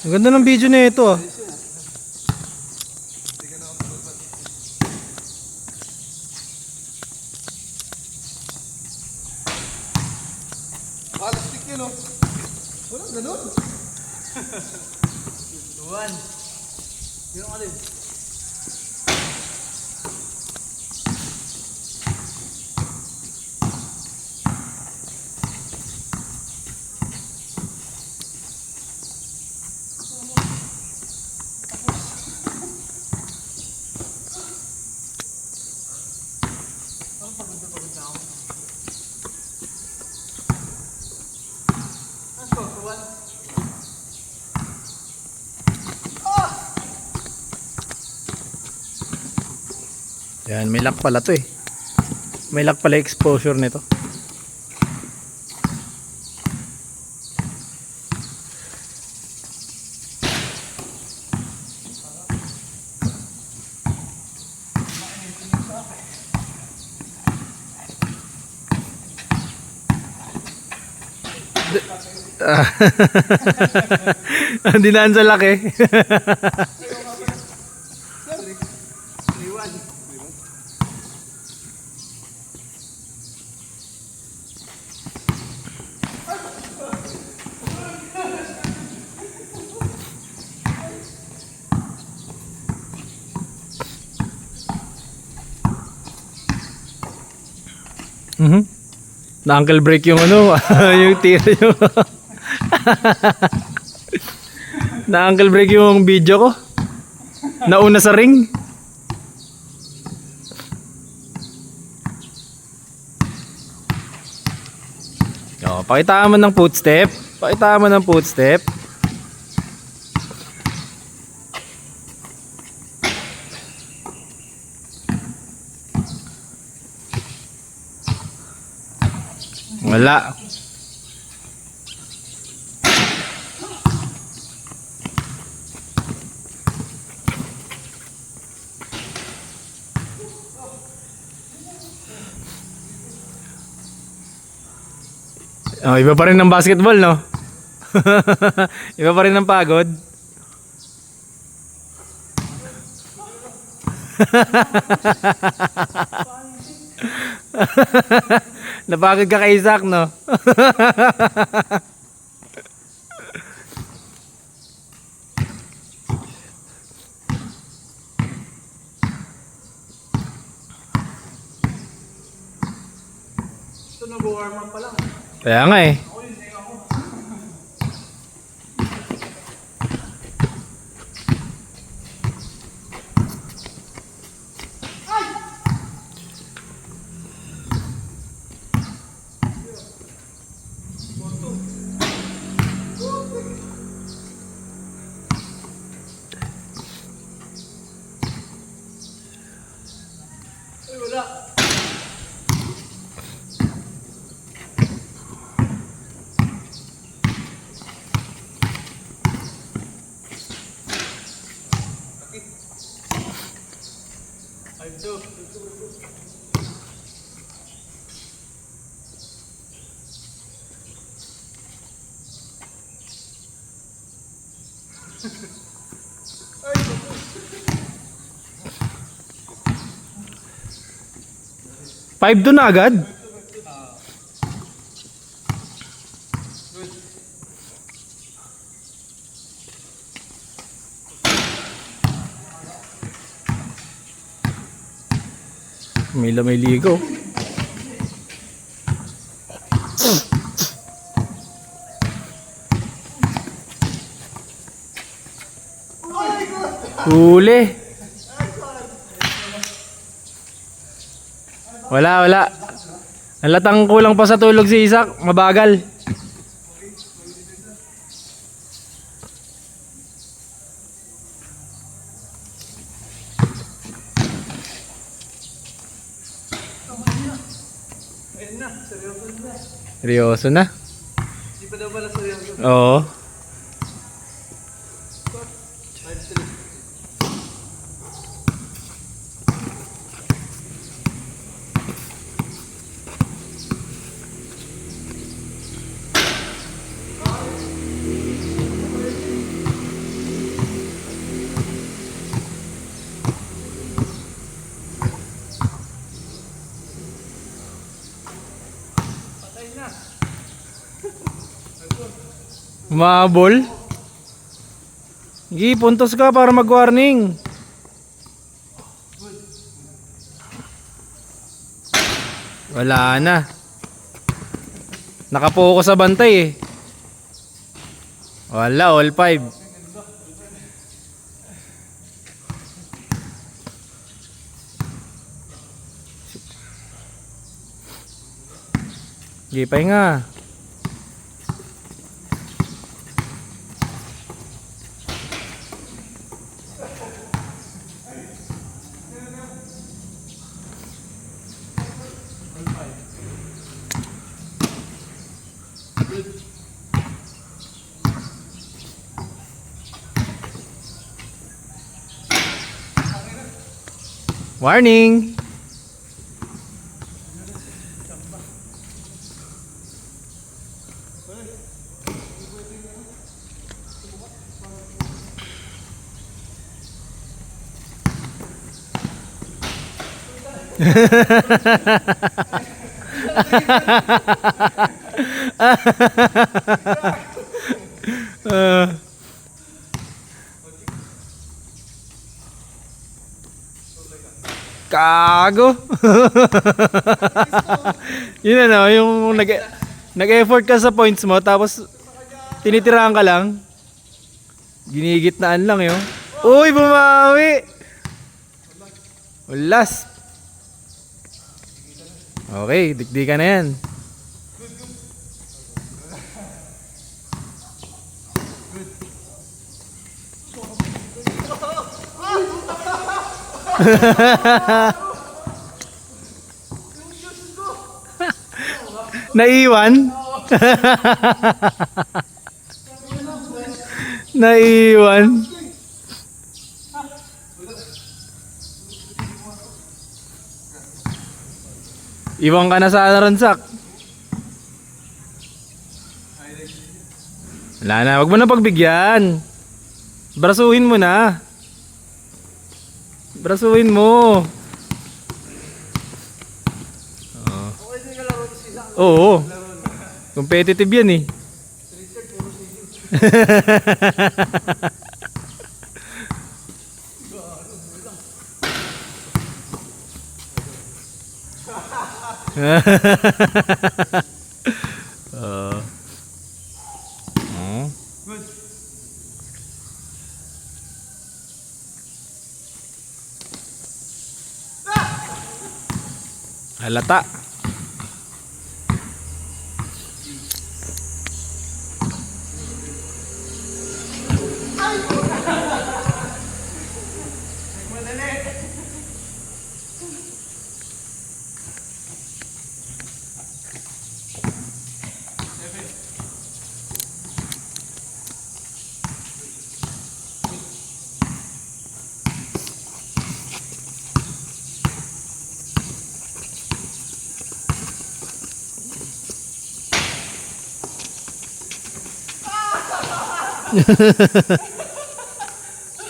Ang ganda ng video na ito ah. Plastic yun oh. Walang ganun. Tuwan. Yun ang alin. Yan, may lock pala to eh. May lock pala exposure nito. Dinaan sa laki. Na-ankle break yung ano, yung tira yung na-ankle break yung video ko. Nauna sa ring. O, pakitaan mo ng footstep. Pakitaan mo ng footstep. Wala. Oh, iba pa rin ng basketball, no? Iba pa rin ng pagod. Napagod ka kay Isaac, no? Ito nag-warm up pa lang. Kaya nga eh. Ay, wala. Five doon na agad? May ligo. Huli. Wala. Nalatang kulang pa sa tulog si Isaac. Mabagal. Seryoso na. Hindi pa daw pala seryoso. Oo. Umabol. Gi, puntos ka para mag-warning. Wala na. Nakapokus sa bantay eh. Wala, all 5. Gi, pahinga. Warning. Kago. Yun ano, yung nag-effort ka sa points mo tapos tinitirahan ka lang. Ginigitnaan lang yun. Uy, bumawi. Ulas. Okay, dikdikan na yan. Naiwan? Naiwan? Iwan ka na sa ransak. Wala na, wag mo na pagbigyan. Brasuhin mo na. Brasuhin mo. Oo. Competitive yan eh. Halata.